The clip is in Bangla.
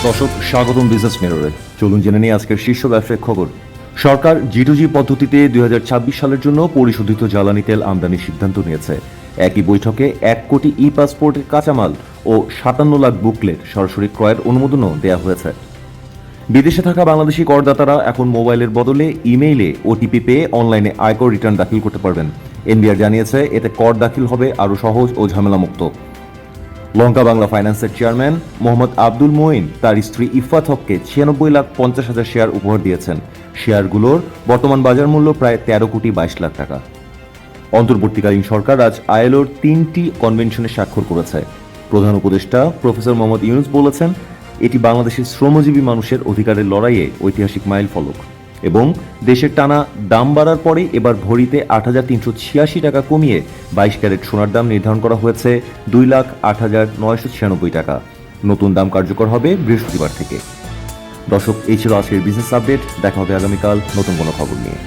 দর্শক, স্বাগতম বিজনেস মিররে। চলুন জেনে নিই আজকের শীর্ষ ব্যবসায়িক খবর। সরকার G2G পদ্ধতিতে 2026 সালের জন্য পরিশোধিত জ্বালানি তেল আমদানির সিদ্ধান্ত নিয়েছে। একই বৈঠকে 1 কোটি ই পাসপোর্টের কাঁচামাল ও 57 লাখ বুকলেট সরাসরি ক্রয়ের অনুমোদনও দেওয়া হয়েছে। বিদেশে থাকা বাংলাদেশি করদাতারা এখন মোবাইলের বদলে ইমেইলে ওটিপি পেয়ে অনলাইনে আয়কর রিটার্ন দাখিল করতে পারবেন। এনবিআর জানিয়েছে এতে কর দাখিল হবে আরও সহজ ও ঝামেলামুক্ত। লঙ্কা বাংলা ফাইন্যান্সের চেয়ারম্যান মোহাম্মদ আব্দুল মোইন তার স্ত্রী ইফাত হককে 96,50,000 শেয়ার উপহার দিয়েছেন। শেয়ারগুলোর বর্তমান বাজার মূল্য প্রায় 13,22,00,000 টাকা। অন্তর্বর্তীকালীন সরকার আজ আইএলওর 3টি কনভেনশনে স্বাক্ষর করেছে। প্রধান উপদেষ্টা প্রফেসর মোহাম্মদ ইউনুস বলেছেন, এটি বাংলাদেশের শ্রমজীবী মানুষের অধিকারের লড়াইয়ে ঐতিহাসিক মাইলফলক এবং দেশের টানা দাম বাড়ার পরে এবার ভরিতে 8,386 টাকা কমিয়ে 22 ক্যারেট সোনার দাম নির্ধারণ করা হয়েছে 2,08,996 টাকা। নতুন দাম কার্যকর হবে বৃহস্পতিবার থেকে। দর্শক, এই ছিল আজকের বিজনেস আপডেট। দেখা হবে আগামীকাল নতুন কোনো খবর নিয়ে।